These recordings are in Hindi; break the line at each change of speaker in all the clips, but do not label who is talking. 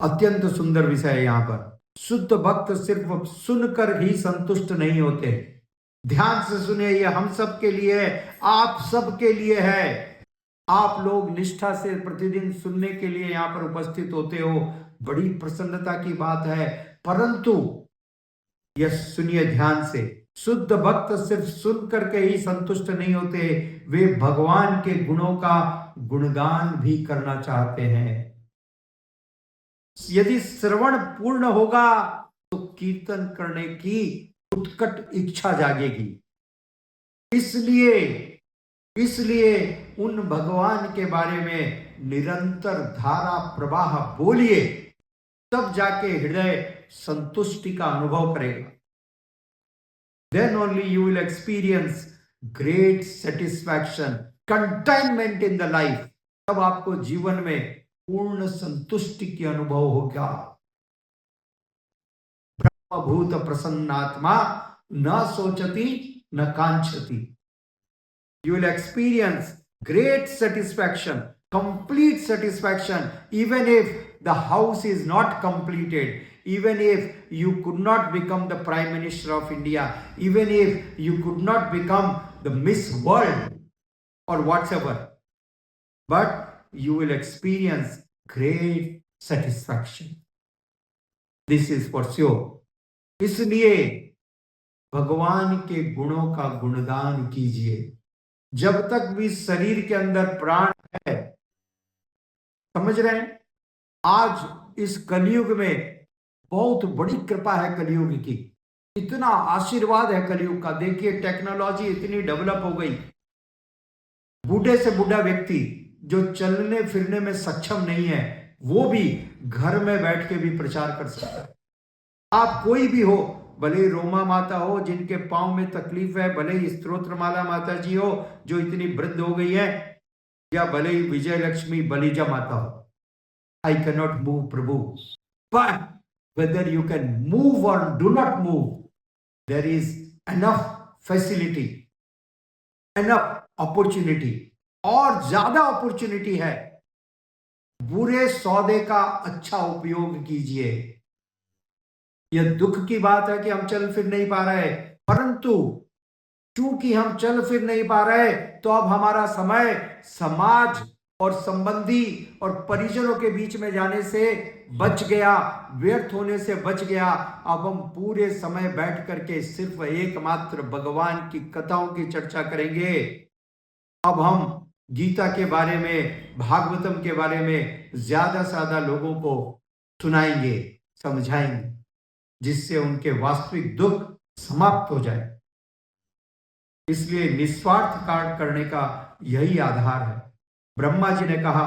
अत्यंत सुंदर विषय है यहाँ पर। शुद्ध भक्त सिर्फ सुनकर ही संतुष्ट नहीं होते। ध्यान से सुनिए, ये हम सब के लिए है, आप सब के लिए है। आप लोग निष्ठा से प्रतिदिन सुनने के लिए यहाँ पर उपस्थित होते हो, बड़ी प्रसन्नता की बात है। परंतु यह सुनिए ध्यान से, शुद्ध भक्त सिर्फ सुन करके ही संतुष्ट नहीं होते, वे भगवान के गुणों का गुणगान भी करना चाहते हैं। यदि श्रवण पूर्ण होगा तो कीर्तन करने की उत्कट इच्छा जागेगी। इसलिए इसलिए उन भगवान के बारे में निरंतर धारा प्रवाह बोलिए, तब जाके हृदय संतुष्टि का अनुभव करेगा। Then only you will experience great satisfaction, contentment in the life. तब आपको जीवन में पूर्ण संतुष्टि की अनुभव होगा। ब्रह्मभूत प्रसन्नात्मा न सोचती न कांक्षति। You will experience great satisfaction, complete satisfaction, even if the house is not completed, even if you could not become the Prime Minister of India, even if you could not become the Miss World or whatever, but you will experience great satisfaction. This is for sure. इसलिए भगवान के गुणों का गुणगान कीजिए। जब तक भी शरीर के अंदर प्राण है, समझ रहे हैं, आज इस कलयुग में बहुत बड़ी कृपा है कलयुग की, इतना आशीर्वाद है कलयुग का। देखिए टेक्नोलॉजी इतनी डेवलप हो गई, बूढ़े से बूढ़ा व्यक्ति जो चलने फिरने में सक्षम नहीं है, वो भी घर में बैठ के भी प्रचार कर सकता है। आप कोई भी हो, भले ही रोमा माता हो जिनके पांव में तकलीफ है, भले ही स्तोत्रमाला माता जी हो जो इतनी वृद्ध हो गई है, या भले ही विजय लक्ष्मी बलिजा माता हो, आई कैन नॉट मूव प्रभु, but whether you can move और do not move, there is enough facility, enough opportunity, और ज्यादा अपॉर्चुनिटी है। बुरे सौदे का अच्छा उपयोग कीजिए। यह दुख की बात है कि हम चल फिर नहीं पा रहे, परंतु चूंकि हम चल फिर नहीं पा रहे तो अब हमारा समय समाज और संबंधी और परिजनों के बीच में जाने से बच गया, व्यर्थ होने से बच गया। अब हम पूरे समय बैठ करके सिर्फ एकमात्र भगवान की कथाओं की चर्चा करेंगे। अब हम गीता के बारे में, भागवतम के बारे में ज्यादा से ज्यादा लोगों को सुनाएंगे, समझाएंगे, जिससे उनके वास्तविक दुख समाप्त हो जाए। इसलिए निस्वार्थ कार्य करने का यही आधार है। ब्रह्मा जी ने कहा,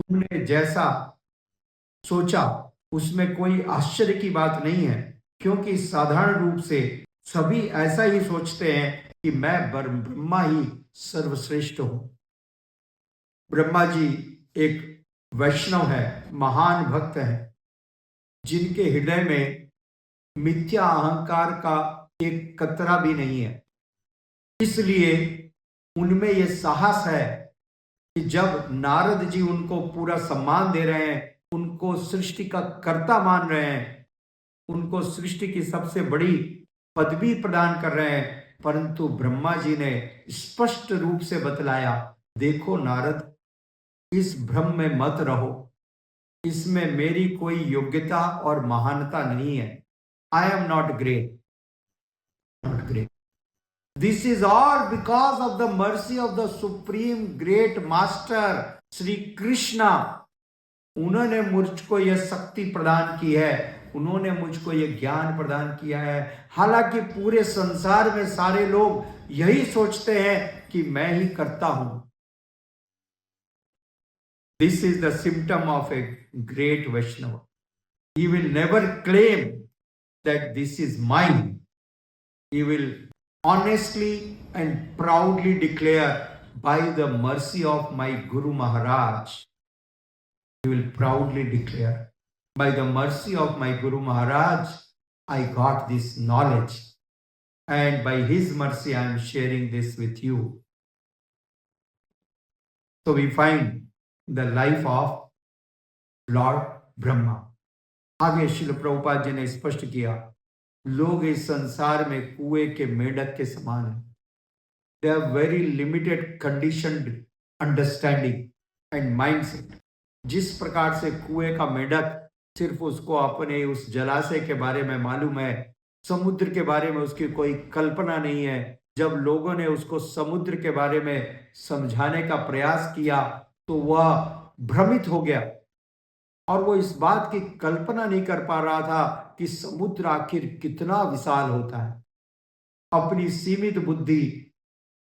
तुमने जैसा सोचा उसमें कोई आश्चर्य की बात नहीं है, क्योंकि साधारण रूप से सभी ऐसा ही सोचते हैं कि मैं ब्रह्मा ही सर्वश्रेष्ठ हूं। ब्रह्मा जी एक वैष्णव है, महान भक्त है, जिनके हृदय में मिथ्या अहंकार का एक कतरा भी नहीं है। इसलिए उनमें यह साहस है कि जब नारद जी उनको पूरा सम्मान दे रहे हैं, उनको सृष्टि का कर्ता मान रहे हैं, उनको सृष्टि की सबसे बड़ी पदवी प्रदान कर रहे हैं, परंतु ब्रह्मा जी ने स्पष्ट रूप से बतलाया, देखो नारद, इस भ्रम में मत रहो, इसमें मेरी कोई योग्यता और महानता नहीं है। I am not great. Not great. This is all because of the mercy of the supreme great master Sri Krishna. उन्होंने मुझको यह शक्ति प्रदान की है, उन्होंने मुझको यह ज्ञान प्रदान किया है। हालांकि पूरे संसार में सारे लोग यही सोचते हैं कि मैं ही करता हूं। This is the symptom of a great Vaishnava. He will never claim that this is mine. He will honestly and proudly declare, by the mercy of my Guru Maharaj, he will proudly declare, by the mercy of my Guru Maharaj, I got this knowledge, and by his mercy I am sharing this with you. So we find the life of Lord Brahma. आगे श्रील प्रभुपाद जी ने स्पष्ट किया, लोग इस संसार में कुएं के मेंढक के समान हैं। They have very limited conditioned understanding and mindset. जिस प्रकार से कुएं का मेंढक सिर्फ उसको अपने उस जलाशय के बारे में मालूम है, समुद्र के बारे में उसकी कोई कल्पना नहीं है। जब लोगों ने उसको समुद्र के बारे में समझाने का प्रयास किया तो वह भ्रमित हो गया और वो इस बात की कल्पना नहीं कर पा रहा था कि समुद्र आखिर कितना विशाल होता है। अपनी सीमित बुद्धि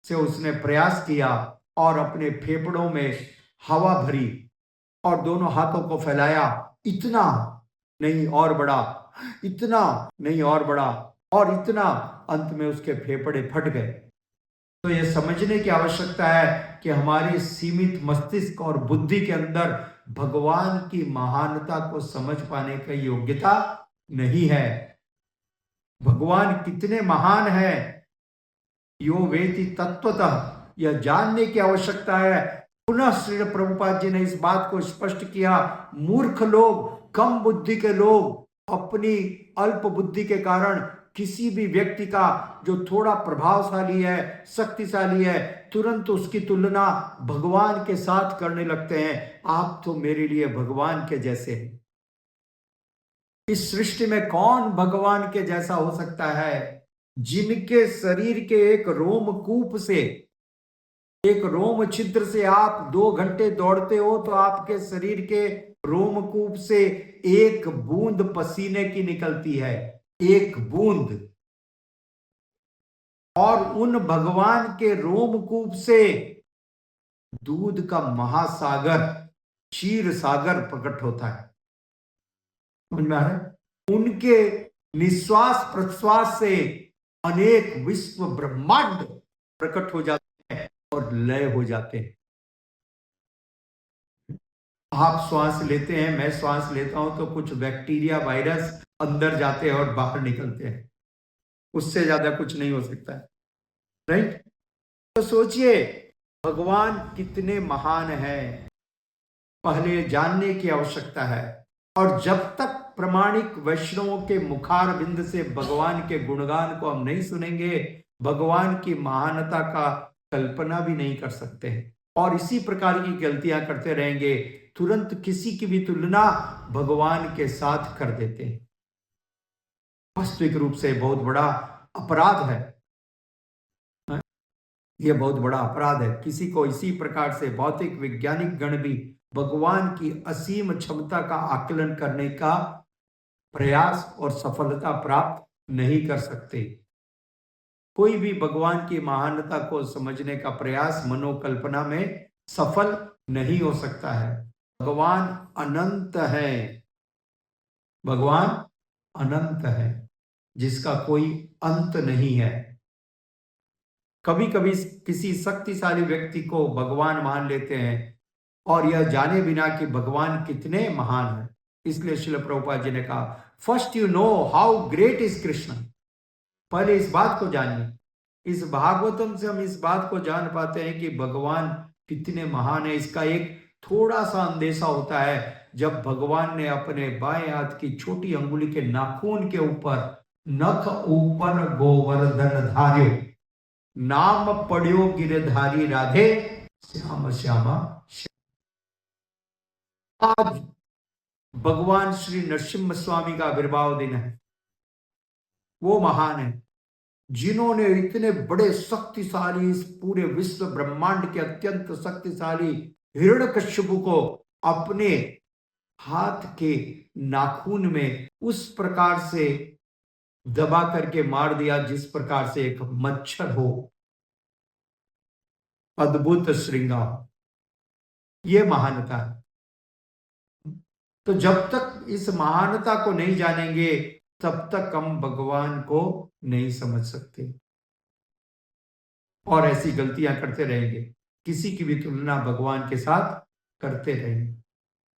से उसने प्रयास किया और अपने फेफड़ों में हवा भरी और दोनों हाथों को फैलाया, इतना नहीं और बड़ा, इतना नहीं और बड़ा, और इतना, अंत में उसके फेफड़े फट गए। तो यह समझने की आवश्यकता है कि हमारी सीमित मस्तिष्क और बुद्धि के अंदर भगवान की महानता को समझ पाने की योग्यता नहीं है। भगवान कितने महान है, यो वेति तत्वतः, यह जानने की आवश्यकता है। पुनः श्री प्रभुपाद जी ने इस बात को स्पष्ट किया, मूर्ख लोग, कम बुद्धि के लोग अपनी अल्प बुद्धि के कारण किसी भी व्यक्ति का जो थोड़ा प्रभावशाली है, शक्तिशाली है, तुरंत उसकी तुलना भगवान के साथ करने लगते हैं। आप तो मेरे लिए भगवान के जैसे हैं। इस सृष्टि में कौन भगवान के जैसा हो सकता है? जिनके शरीर के एक रोमकूप से, एक रोम छिद्र से आप 2 घंटे दौड़ते हो तो आपके शरीर के रोमकूप से एक बूंद पसीने की निकलती है, एक बूंद। और उन भगवान के रोमकूप से दूध का महासागर, क्षीर सागर प्रकट होता है। समझ में आ रहा है? उनके निश्वास प्रश्वास से अनेक विश्व ब्रह्मांड प्रकट हो जाते हैं और लय हो जाते हैं। आप श्वास लेते हैं, मैं श्वास लेता हूं तो कुछ बैक्टीरिया, वायरस अंदर जाते हैं और बाहर निकलते हैं, उससे ज्यादा कुछ नहीं हो सकता है, राइट? तो सोचिए भगवान कितने महान हैं, पहले जानने की आवश्यकता है। और जब तक प्रामाणिक वैष्णवों के मुखार बिंद से भगवान के गुणगान को हम नहीं सुनेंगे, भगवान की महानता का कल्पना भी नहीं कर सकते हैं। और इसी प्रकार की गलतियां करते रहेंगे, तुरंत किसी की भी तुलना भगवान के साथ कर देते हैं। वास्तविक रूप से बहुत बड़ा अपराध है, यह बहुत बड़ा अपराध है। किसी को इसी प्रकार से भौतिक वैज्ञानिक गण भी भगवान की असीम क्षमता का आकलन करने का प्रयास और सफलता प्राप्त नहीं कर सकते। कोई भी भगवान की महानता को समझने का प्रयास मनोकल्पना में सफल नहीं हो सकता है। भगवान अनंत है, भगवान अनंत है जिसका कोई अंत नहीं है। कभी कभी किसी शक्तिशाली व्यक्ति को भगवान मान लेते हैं और यह जाने बिना कि भगवान कितने महान है। इसलिए श्रील प्रभुपाद जी ने कहा, first you know how great is Krishna. पहले इस बात को जानिए। इस भागवतम से हम इस बात को जान पाते हैं कि भगवान कितने महान है। इसका एक थोड़ा सा अंदेशा होता है जब भगवान ने अपने बाएं हाथ की छोटी अंगुली के नाखून के ऊपर नख ऊपर गोवर्धन धार्यो, नाम पढ़्यो गिरधारी राधे श्याम श्यामा। आज भगवान श्री नरसिम्हा स्वामी का आविर्भाव दिन है। वो महान है जिन्होंने इतने बड़े शक्तिशाली, इस पूरे विश्व ब्रह्मांड के अत्यंत शक्तिशाली हिरण्यकश्यपु को अपने हाथ के नाखून में उस प्रकार से दबा करके मार दिया जिस प्रकार से एक मच्छर हो। अद्भुत श्रृंगार, ये महानता है। तो जब तक इस महानता को नहीं जानेंगे तब तक हम भगवान को नहीं समझ सकते और ऐसी गलतियां करते रहेंगे, किसी की भी तुलना भगवान के साथ करते रहेंगे।